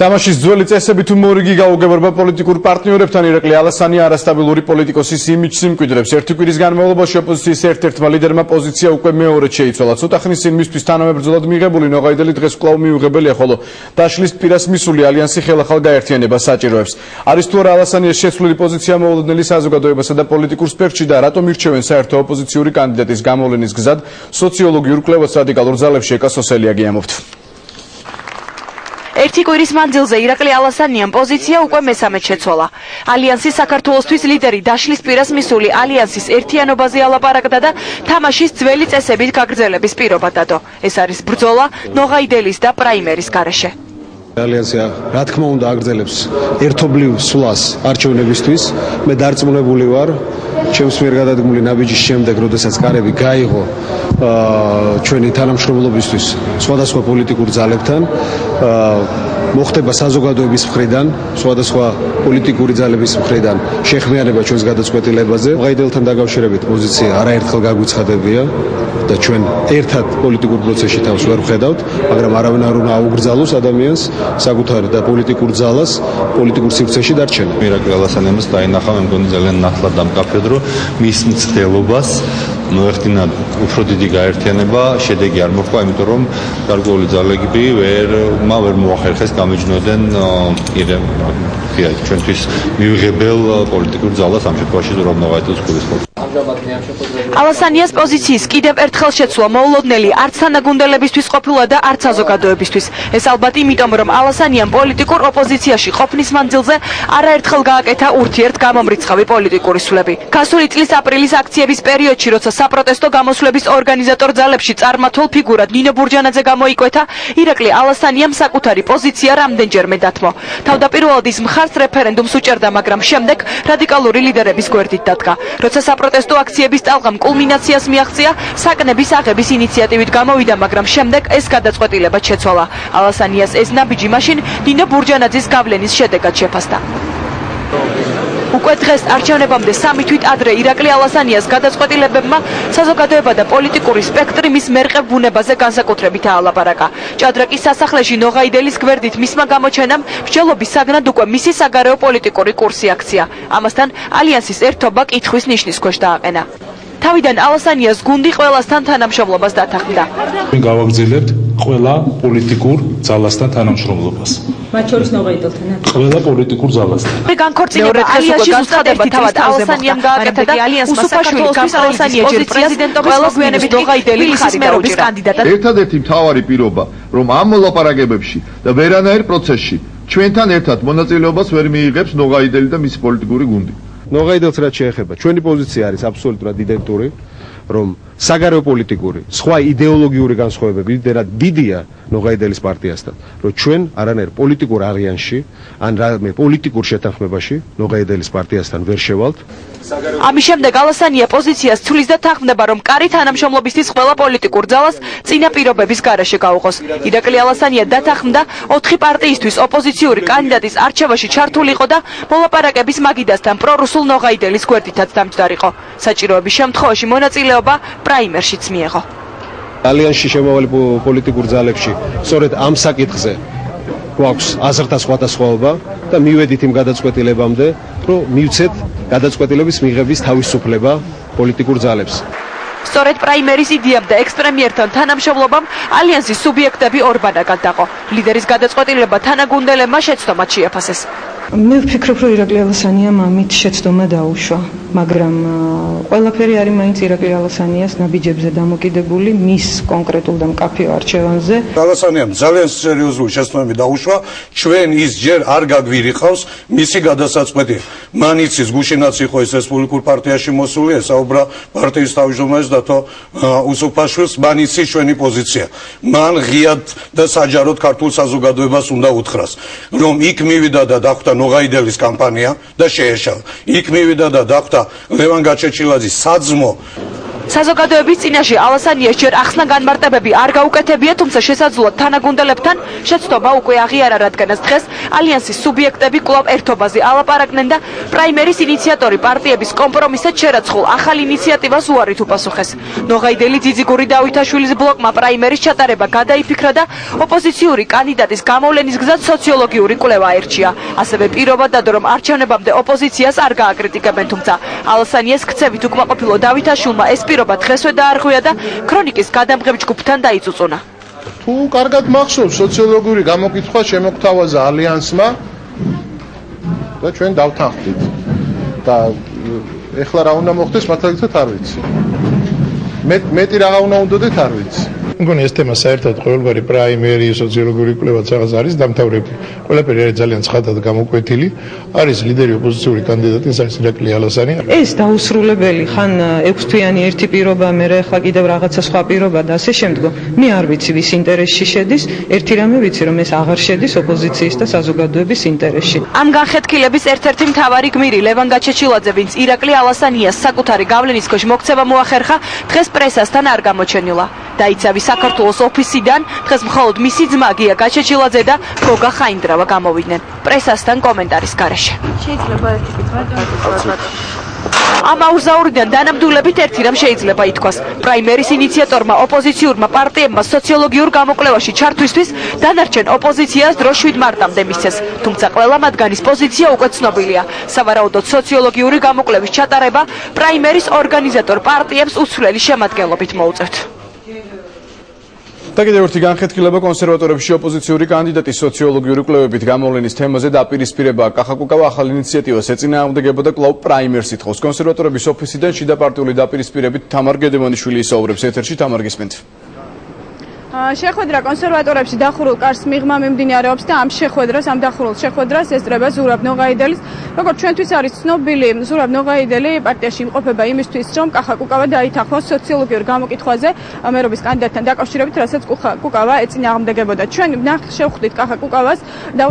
თამაშის ძველი წესები თუ მორიგი გაუგებრობა პოლიტიკურ პარტნიორებთან ირაკლი ალასანი არასტაბილური პოლიტიკოსის იმიჯს იმკვიდრებს. ერთი კვირის განმავლობაში ოპოზიციის ერთ-ერთმა ლიდერმა პოზიცია უკვე მეორედ შეიცვალა. ცოტა ხნის წინ მისთვის თანამებრძოლად მიღებული ნოღაიდელი დღეს კვლავ მიუღებელია, ხოლო დაშლის პირას მისული ალიანსი ხელახალ გაერთიანებას საჭიროებს. არის თუ არა ალასანიას შეცვლილი პოზიცია მოულოდნელი საზოგადოებასა და პოლიტიკურ სპექტრში და რატომ ირჩევენ საერთო ოპოზიციური კანდიდატის გამოვლენის გზად სოციოლოგიურ კვლევას რადიკალურ ძალებში ეკა სოსელი აგიამობთ. ერთი კვირის მანძილზე ირაკლი ალასანიამ პოზიცია უკვე მესამედ შეცვალა. ალიანსის საქართველოსთვის ლიდერი დაშლის პირას მისული ალიანსის ერთიანობაზე ალაპარაკდა და თამაშის ძველი წესებით გაგრძელების პირობა დადო. ეს არის ბრძოლა ნოღაიდელის და პრაიმერის გარეშე. ალიანსი რა თქმა უნდა აგრძელებს ერთობლივ სვლას არჩევნებისთვის. მე დარწმუნებული ვარ, ჩემს მიერ გადადგმული ნაბიჯის შემდეგ, როდესაც კარები გაიღო ჩვენი თანამშრომლობისთვის სხვადასხვა პოლიტიკურ ძალებთან, მოხდება საზოგადოების მხრიდან, სხვადასხვა პოლიტიკური ძალების მხრიდან შეხმიანება ჩვენს გადაწყვეტილებაზე. ნოღაიდელთან დაკავშირებით პოზიცია არაერთხელ გაგვიცხადებია და ჩვენ ერთად პოლიტიკურ პროცესში თავს ვერ ვხედავთ, მაგრამ არავინ არ უნდა აუგრძალოს ადამიანს საკუთარ და პოლიტიკურ ძალას პოლიტიკურ სივრცეში დარჩენა. ირაკლი ალასანიამს დაინახა, მე მგონი ძალიან ნათლად დამკაფედ, რომ მის მცდელობას მოეხდინა უფრო დიდი გაერთიანება, შედეგი არ მოჰყვა, იმიტომ რომ გარკვეული ძალები ვერ მოახერხეს გამიჯნოდნენ ჩვენთვის მიუღებელ პოლიტიკურ ძალას ამ შემთხვევაში ზურაბ ნოღაიდელს გულისხმობს. ალასანიას პოზიციის კიდევ ერთხელ შეცვლა მოულოდნელი არც თანაგუნდელებისთვის ყოფილა და არც საზოგადოებისთვის. ეს ალბათ იმიტომ, რომ ალასანიამ პოლიტიკურ ოპოზიციაში ყოფნის მანძილზე არაერთხელ გააკეთა ურთიერთ გამომრიცხავი პოლიტიკური სვლები. გასული წლის აპრილის აქციების პერიოდში, როცა საპროტესტო გამოსვლების ორგანიზატორ ძალებში წარმართულ ფიგურად ნინო ბურჯანაძე გამოიკვეთა, ირაკლი ალასანიამ საკუთარი პოზიცია რამდენჯერმე დათმო. თავდაპირველად ის მხარს რეფერენდუმს უჭერდა, მაგრამ შემდეგ რადიკალური ლიდერების გვერდით დადგა. როცა საპროტესტო აქციების ტალღამ კულმინაციას მიაღწია, საკნების აღების ინიციატივით გამოვიდა, მაგრამ შემდეგ ეს გადაწყვეტილებად შეცვალა. ალასანიას ეს ნაბიჯი მაშინ ნინო ბურჯანაძის გავლენის შედეგად შეფასდა. უკვე დღეს არჩევნებამდე 3 თვით ადრე ირაკლი ალასანიას გადაწყვეტილებებმა საზოგადოება და პოლიტიკური სპექტრი მის მერყევ ბუნებაზე განსაკუთრებით აალაპარაკა. ჭადრაკის სასახლეში ნოღაიდელის გვერდით მისმა გამოჩენამ მსჯელობის საგნად უკვე მისი საგარეო პოლიტიკური კურსი აქცია. ამასთან ალიანსის ერთობა კითხვის ნიშნის ქვეშ დააყენა. თავიდან ალასანიას გუნდი ყველასთან თანამშრომლობას დათანხმდა. გავაგრძელებთ ყველა პოლიტიკურ ძალასთან თანამშრომლობას. მათ შორის ნოღაიდელთან. ყველა პოლიტიკურ ძალასთან. განქორწინება ალიანსში უცხადება თავად ალასანიამ გააკეთა და ალიანსმა საქართველოს ალასანიაჯერ პრეზიდენტობის მოგვიანებით ნოღაიდელი მისმერობის კანდიდატად. ერთადერთი მთავარი პირობა, რომ ამ მოლაპარაკებებში და ვერანაირ პროცესში ჩვენთან ერთად მონაწილეობას ვერ მიიღებს ნოღაიდელი და მისი პოლიტიკური გუნდი. ნოღაიდელს რაც შეეხება, ჩვენი პოზიცია არის აბსოლუტურად იდენტური, რომ საგარეო პოლიტიკური, სხვა იდეოლოგიური განსხვავებები იმდენად დიდია ნოღაიდელის პარტიასთან, რომ ჩვენ არანაირ პოლიტიკურ ალიანსში, ან რამე პოლიტიკურ შეთანხმებაში ნოღაიდელის პარტიასთან ვერ შევალთ. ამის შემდეგ ალასანია პოზიციას ცვლის და თანხმდება, რომ კარი თანამშრომლობისთვის ყველა პოლიტიკურ ძალას წინა პირობების გარეშე გაუღოს. ირაკლი ალასანია დათანხმდა 4 პარტიისთვის ოპოზიციური კანდიდატის არჩევაში ჩართული იყო და მოლაპარაკების მაგიდასთან პრორუსულ ნოღაიდელის გვერდითაც დამჯდარიყო. საჭიროების შემთხვევაში მონაწილეობა პრაიმერშიც მიეღო. ალიანსში შემავალი პოლიტიკურ ძალებში სწორედ ამ საკითხზე გვაქვს აზრთა სხვადასხვაობა და მივედით იმ გადაწყვეტილებამდე, რომ მივცეთ გადაწყვეტილების მიღების თავისუფლება პოლიტიკურ ძალებს. სწორედ პრაიმერის იდეამ და ექსპრემიერთან თანამშრომლობამ ალიანსის სუბიექტები ორბანაკად დაყო. ლიდერის გადაწყვეტილება თანაგუნდელებმა შეცდომად შეაფასეს. მე ვფიქრობ, რომ ირაკლი ალასანიამ ამით შეცდომა დაუშვა, მაგრამ ყველაფერი არის მაინც ირაკლი ალასანიას ნაბიჯებზე დამოკიდებული, მის კონკრეტულ და მკაფიო არჩევანზე. ალასანიამ ძალიან სერიოზული შეცდომები დაუშვა, ჩვენ ის ჯერ არ გაგვირიყავს მისი გადასაწყვეტი. მან იცის გუშინაც იყო ეს რესპუბლიკურ პარტიაში მოსული, ესაუბრა პარტიის თავმჯდომარის დათო უსუფაშვილს, მან იცის ჩვენი პოზიცია. მან ღიად და საჯაროდ ქართულ საზოგადოებას უნდა უთხრას, რომ იქ მივიდა და დახვდა ნოღაიდელის კამპანია და შეეშალა. იქ მივიდა და დახვდა ლევან გაჩეჩილაძის საძმო საზოგადოების წინაშე ალასანიას ჯერ ახსნა განმარტებები არ გაუკეთებია, თუმცა შესაძლოა თანაგუნდელებთან შეცდომა უკვე აღიარა, რადგანაც დღეს ალიანსის სუბიექტები კვლავ ერთობაზე ალაპარაკდნენ და პრაიმერის ინიციატორი პარტიების კომპრომისად შერაცხულ ახალ ინიციატივას უარით უპასუხეს. ნოღაიდელი ძიძიგური დავითაშვილის ბლოკმა პრაიმერის ჩატარება გადაიფიქრა და ოპოზიციური კანდიდატის გამოვლენის გზად სოციოლოგიური კვლევა აერჩია. ასევე პირობა დადო, რომ არჩევნებამდე ოპოზიციას არ გააკრიტიკებენ, თუმცა ალასანიას ქცევით უკმაყოფილო დავითაშვილმა ეს პირობა დღესვე დაარღვია და ქრონიკის გადამღებ ჯგუფთან დაიწუწუნა. თუ კარგად მახსოვს, სოციოლოგიური გამოკითხვა შემოგთავაზა ალიანსმა და ჩვენ დავთანხმდით. და ეხლა რა უნდა მოხდეს, მაგალითად არ ვიცი. მეტი რა უნდა უნდოდეთ არ ვიცი. მგონი ეს თემა საერთოდ ყოველგვარი პრაიმერი სოციოლოგიური კვლევაც რაღაც არის დამთავრებული. ყველაფერი არის ძალიან ცხადად გამოკვეთილი. არის ლიდერი ოპოზიციური კანდიდატი, ეს არის ირაკლი ალასანი. ეს დაუსრულებელი ხან 6 თვიანი ერთი პირობა, მე ახლა კიდევ რაღაცა სხვა პირობა და ასე შემდგომ. მე არ ვიცი ვის ინტერესში შედის, ერთი რამე ვიცი, რომ ეს აღარ შედის ოპოზიციის და საზოგადოების ინტერესში. ამ განხეთქილების ერთ-ერთი მთავარი გმირი ლევან გაჩეჩილაძე, ვინც ირაკლი ალასანიას საკუთარი გავლენის ქვეშ მოქცევა მოახერხა, დღეს პრესასთან არ გამოჩენილა. დაიცავი საქართველოს ოფისიდან დღეს მხოლოდ მისი ძმა გია გაჩეჩილაძე და გოგა ხაინდრავა გამოვიდნენ პრესასთან კომენტარის გარეშე. შეიძლება ერთი კითხვა ამ აუზაურიდან დანამდვილებით ერთი რამ შეიძლება ითქვას. პრაიმერის ინიციატორმა ოპოზიციურმა პარტიებმა სოციოლოგიურ გამოკვლევაში ჩართვისთვის დანარჩენ ოპოზიციას დრო 7 მარტამდე მისცეს. თუმცა ყველა მათგანის პოზიცია უკვე ცნობილია. სავარაუდოდ სოციოლოგიური გამოკვლევის ჩატარება პრაიმერის ორგანიზატორ პარტიებს უცვლელი შემადგენლობით მოუწევთ. და კიდევ ერთი განხეთქილება კონსერვატორებში ოპოზიციური კანდიდატის სოციოლოგიური კვლევებით გამოვლენის თემაზე დაპირისპირება კახაკუკავა ახალ ინიციატივას ეწინააღმდეგებოდა კვლავ პრაიმერს ითხოვს. კონსერვატორების ოფისიდან შიდა პარტიული დაპირისპირებით თამარ გედემონიშვილი ისაუბრებს ეთერში. თამარ, გისმენთ. შეხვედრა კონსერვატორებში დახურულ კარს მიღმა მიმდინარეობს და ამ დახურულ შეხვედრას ესწრება ზურაბ ნოღაიდელის. როგორც ჩვენთვის არის ცნობილი, ზურაბ ნოღაიდელი პარტიაში იმყოფება იმისთვის, რომ კახაკუკავა დაითანხმოს სოციოლოგიურ გამოკითხვაზე მერობის კანდიდატთან დაკავშირებით, რასაც კუკავა ეწინააღმდეგებოდა. ჩვენ შევხვდით კახაკუკავას და